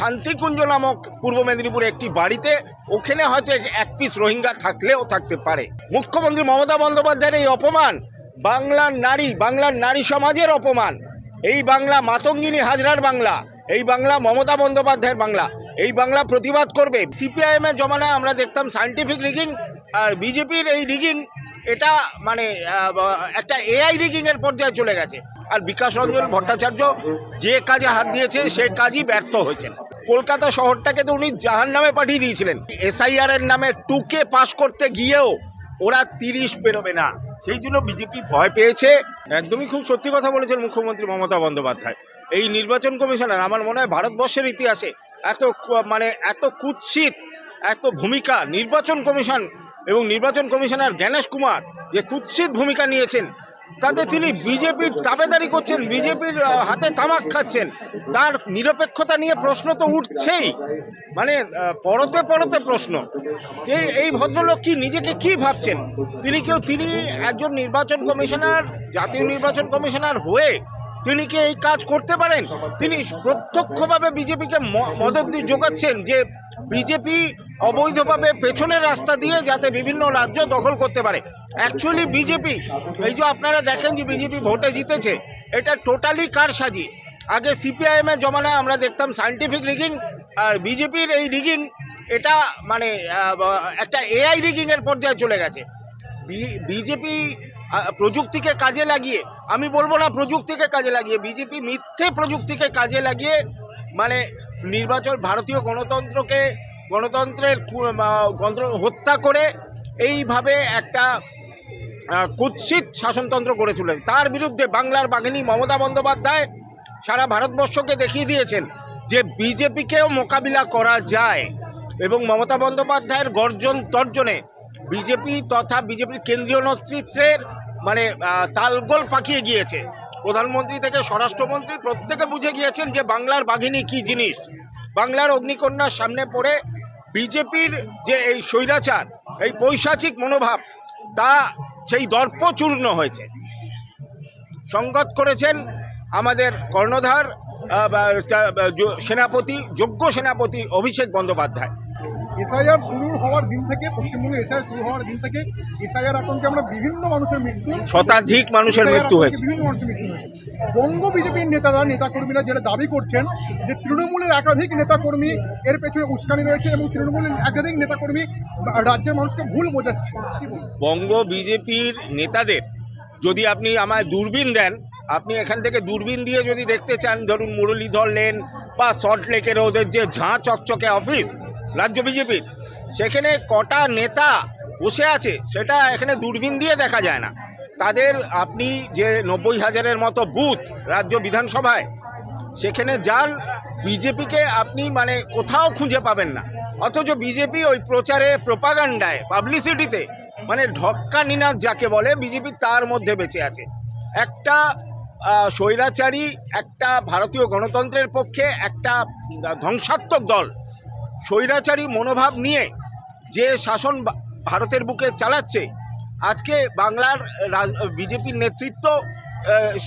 শান্তিকুঞ্জ নামক পূর্ব মেদিনীপুরে একটি বাড়িতে, ওখানে হয়তো এক পিস রোহিঙ্গা থাকলেও থাকতে পারে। মুখ্যমন্ত্রী মমতা বন্দ্যোপাধ্যায়ের এই অপমান বাংলার নারী সমাজের অপমান। এই বাংলা মাতঙ্গিনী হাজরার বাংলা, এই বাংলা মমতা বন্দ্যোপাধ্যায়ের বাংলা। এই বাংলা প্রতিবাদ করবে। সিপিআইএম এর জমানায় আমরা দেখতাম সায়েন্টিফিক রিগিং, আর বিজেপির এই রিগিং এটা মানে একটা এআই রিগিং এর পর্যায়ে চলে গেছে। আর বিকাশ রঞ্জন ভট্টাচার্য যে কাজে হাত দিয়েছে সেই কাজই ব্যর্থ হয়েছেন। কলকাতা শহরটাকে তো উনি জাহান্নামে পাঠিয়ে দিয়েছিলেন। এসআইআর এর নামে 2K পাস করতে গিয়েও ওরা 30 পেরোবে না, সেই জন্য বিজেপি ভয় পেয়েছে। একদমই খুব সত্যি কথা বলেছেন মুখ্যমন্ত্রী মমতা বন্দ্যোপাধ্যায়। এই নির্বাচন কমিশনার আমার মনে হয় ভারতবর্ষের ইতিহাসে এত কুৎসিত এত ভূমিকা নির্বাচন কমিশন এবং নির্বাচন কমিশনার জ্ঞানেশ কুমার যে কুৎসিত ভূমিকা নিয়েছেন, তাতে তিনি বিজেপির দাবেদারি করছেন, বিজেপির হাতে তামাক খাচ্ছেন। তার নিরপেক্ষতা নিয়ে প্রশ্ন তো উঠছেই, মানে পরতে প্রশ্ন যে এই ভদ্রলোক কি নিজেকে কি ভাবছেন। তিনি একজন নির্বাচন কমিশনার, জাতীয় নির্বাচন কমিশনার হয়ে তিনি কি এই কাজ করতে পারেন? তিনি প্রত্যক্ষভাবে বিজেপিকে মদত দিয়ে যোগাচ্ছেন যে বিজেপি অবৈধভাবে পেছনের রাস্তা দিয়ে যাতে বিভিন্ন রাজ্য দখল করতে পারে। অ্যাকচুয়ালি বিজেপি, এই যে আপনারা দেখেন যে বিজেপি ভোটে জিতেছে, এটা টোটালি কারসাজি। আগে সিপিআইএম এর জমানায় আমরা দেখতাম সায়েন্টিফিক রিগিং, আর বিজেপির এই রিগিং এটা মানে একটা এআই রিগিং এর পর্যায়ে চলে গেছে। বিজেপি প্রযুক্তিকে কাজে লাগিয়ে, আমি বলবো না প্রযুক্তিকে কাজে লাগিয়ে, বিজেপি মিথ্যে প্রযুক্তিকে কাজে লাগিয়ে মানে নির্বাচন, ভারতীয় গণতন্ত্রের হত্যা করে এইভাবে একটা কুৎসিত শাসনতন্ত্র গড়ে তুলেছে। তার বিরুদ্ধে বাংলার বাঘিনী মমতা বন্দ্যোপাধ্যায় সারা ভারতবর্ষকে দেখিয়ে দিয়েছেন যে বিজেপিকেও মোকাবিলা করা যায়। এবং মমতা বন্দ্যোপাধ্যায়ের গর্জন তর্জনে বিজেপি তথা বিজেপির কেন্দ্রীয় নেতৃত্বের মানে তালগোল পাকিয়ে গিয়েছে। প্রধানমন্ত্রী থেকে স্বরাষ্ট্রমন্ত্রী প্রত্যেকে বুঝে গিয়েছেন যে বাংলার বাঘিনী কী জিনিস। বাংলার অগ্নিকন্যার সামনে পড়ে বিজেপির যে এই স্বৈরাচার, এই পৈশাচিক মনোভাব, তা সেই দর্পচূর্ণ হয়েছে। সংগত করেছেন আমাদের কর্ণধার সেনাপতি, যোগ্য সেনাপতি অভিষেক বন্দ্যোপাধ্যায়। এসআইআর শুরু হওয়ার দিন থেকে, পশ্চিমবঙ্গে এসআইআর শুরু হওয়ার দিন থেকে এসআইআর আতঙ্কে আমরা বিভিন্ন মানুষের মৃত্যু, শতাধিক মানুষের মৃত্যু হয়েছে, বিভিন্ন মানুষের মৃত্যু হয়েছে। বঙ্গ বিজেপির নেতাকর্মীরা যেটা দাবি করছেন যে তৃণমূলের একাধিক নেতাকর্মী এর পেছনে উস্কানি রয়েছে এবং তৃণমূলের একাধিক নেতাকর্মী রাজ্যের মানুষকে ভুল বোঝাচ্ছে। বঙ্গ বিজেপির নেতাদের যদি আপনি আমায় দূরবীন দেন, আপনি এখান থেকে দূরবীন দিয়ে যদি দেখতে চান, ধরুন মুরলীধর লেন বা সল্টলেকের ওদের যে ঝাঁ চকচকে অফিস রাজ্য বিজেপির, সেখানে কটা নেতা বসে আছে সেটা এখানে দূরবীন দিয়ে দেখা যায় না। তাদের আপনি যে 90,000-এর মতো বুথ রাজ্য বিধানসভায়, সেখানে যান, বিজেপিকে আপনি মানে কোথাও খুঁজে পাবেন না। অথচ বিজেপি ওই প্রচারে, প্রোপাগান্ডায়, পাবলিসিটিতে মানে ঢক্কা নিনাদ যাকে বলে, বিজেপি তার মধ্যে বেঁচে আছে। একটা স্বৈরাচারী, একটা ভারতীয় গণতন্ত্রের পক্ষে একটা ধ্বংসাত্মক দল স্বৈরাচারী মনোভাব নিয়ে যে শাসন ভারতের বুকে চালাচ্ছে, আজকে বাংলার বিজেপির নেতৃত্ব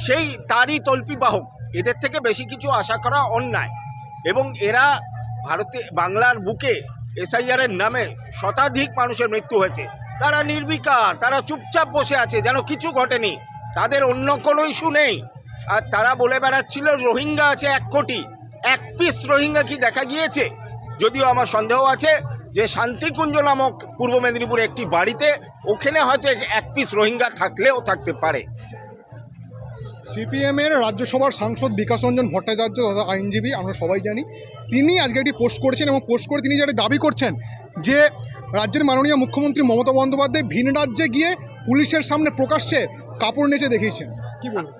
সেই তারই তল্পিবাহক। এদের থেকে বেশি কিছু আশা করা অন্যায়। এবং এরা বাংলার বুকে এসআইআরের নামে শতাধিক মানুষের মৃত্যু হয়েছে, তারা নির্বিকার, তারা চুপচাপ বসে আছে যেন কিছু ঘটেনি, তাদের অন্য কোনো ইস্যু নেই। আর তারা বলে বেড়াচ্ছিল রোহিঙ্গা আছে 1 কোটি, 1 পিস রোহিঙ্গা কি দেখা গিয়েছে? যদিও আমার সন্দেহ আছে যে শান্তিকুঞ্জ নামক পূর্ব মেদিনীপুরে একটি বাড়িতে, ওখানে হয়তো 1 পিস রোহিঙ্গা থাকলেও থাকতে পারে। সিপিএমের রাজ্যসভার সাংসদ বিকাশ রঞ্জন ভট্টাচার্য তথা আইনজীবী, আমরা সবাই জানি, তিনি আজকে একটি পোস্ট করেছেন এবং পোস্ট করে তিনি যেটা দাবি করছেন যে রাজ্যের মাননীয় মুখ্যমন্ত্রী মমতা বন্দ্যোপাধ্যায় ভিন রাজ্যে গিয়ে পুলিশের সামনে প্রকাশ্যে কাপড় নেচে দেখিয়েছেন। কি বলবেন?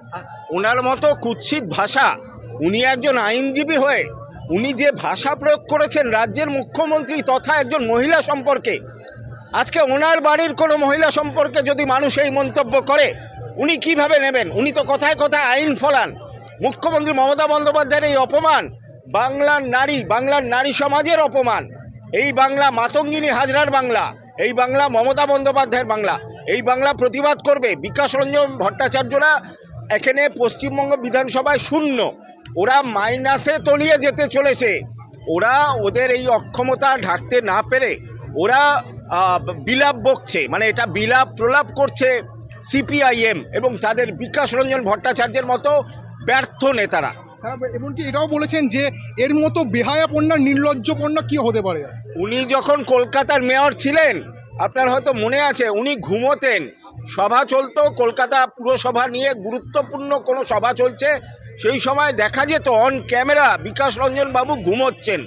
ওনার মতো কুৎসিত ভাষা, উনি একজন আইনজীবী হয়ে উনি যে ভাষা প্রয়োগ করেছেন রাজ্যের মুখ্যমন্ত্রী তথা একজন মহিলা সম্পর্কে, আজকে ওনার বাড়ির কোনো মহিলা সম্পর্কে যদি মানুষ এই মন্তব্য করে, উনি কিভাবে নেবেন? উনি তো কথায় কথায় আইন ফলান। মুখ্যমন্ত্রী মমতা বন্দ্যোপাধ্যায়ের এই অপমান বাংলার নারী সমাজের অপমান। এই বাংলা মাতঙ্গিনী হাজরার বাংলা, এই বাংলা মমতা বন্দ্যোপাধ্যায়ের বাংলা। এই বাংলা প্রতিবাদ করবে। বিকাশ রঞ্জন ভট্টাচার্যরা এখানে পশ্চিমবঙ্গ বিধানসভায় শূন্য, ওরা মাইনাসে তলিয়ে যেতে চলেছে। ওরা ওদের এই অক্ষমতা ঢাকতে না পেরে ওরা বিলাপ বকছে, মানে এটা বিলাপ প্রলাপ করছে সিপিআইএম এবং তাদের বিকাশ রঞ্জন ভট্টাচার্যের মতো ব্যর্থ নেতারা। এমনকি এটাও বলেছেন যে এর মতো বেহায়াপন্না নির্লজ্জপন্না কি হতে পারে। উনি যখন কলকাতার মেয়র ছিলেন, আপনার হয়তো মনে আছে, উনি ঘুমোতেন, সভা চলতো, কলকাতা পুরসভা নিয়ে গুরুত্বপূর্ণ কোনো সভা চলছে, সেই সময় দেখা যেত অন ক্যামেরা বিকাশ রঞ্জন বাবু ঘুমোচ্ছেন।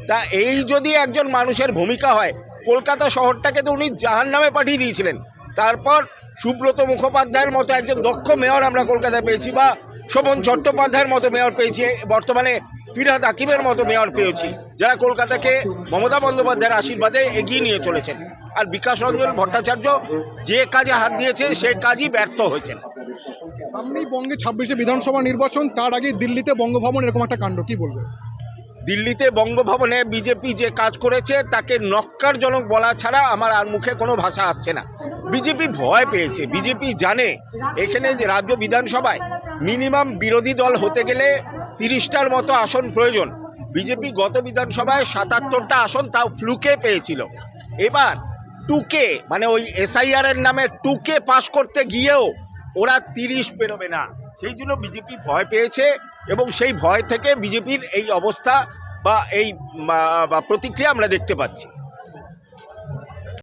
তা এই যদি একজন মানুষের ভূমিকা হয়, কলকাতা শহরটাকে তো উনি জাহান্নামে পাঠিয়ে দিয়েছিলেন। তারপর সুব্রত মুখোপাধ্যায়ের মতো একজন দক্ষ মেয়র আমরা কলকাতায় পেয়েছি, বা শোভন চট্টোপাধ্যায়ের মতো মেয়র পেয়েছি, বর্তমানে ফিরহাদ হাকিমের মতো মেয়র পেয়েছি, যারা কলকাতাকে মমতা বন্দ্যোপাধ্যায়ের আশীর্বাদে এগিয়ে নিয়ে চলেছেন। আর বিকাশ রঞ্জন ভট্টাচার্য যে কাজে হাত দিয়েছে সেই কাজই ব্যর্থ হয়েছেন। সামনেই বঙ্গে 26শে বিধানসভা নির্বাচন, তার আগে দিল্লিতে বঙ্গভবন, এরকম একটা কাণ্ড, কি বলবেন? দিল্লিতে বঙ্গভবনে বিজেপি যে কাজ করেছে তাকে নক্কারজনক বলা ছাড়া আমার আর মুখে কোনো ভাষা আসছে না। বিজেপি ভয় পেয়েছে, বিজেপি জানে এখানে যে রাজ্য বিধানসভায় মিনিমাম বিরোধী দল হতে গেলে 30টার মতো আসন প্রয়োজন। বিজেপি গত বিধানসভায় 77টা আসন তাও ফ্লুকে পেয়েছিল। এবার টুকে, মানে ওই এসআইআর এর নামে টুকে পাশ করতে গিয়েও ওরা 30 পেরোবে না, সেই জন্য বিজেপি ভয় পেয়েছে এবং সেই ভয় থেকে বিজেপির এই অবস্থা বা এই প্রতিক্রিয়া আমরা দেখতে পাচ্ছি।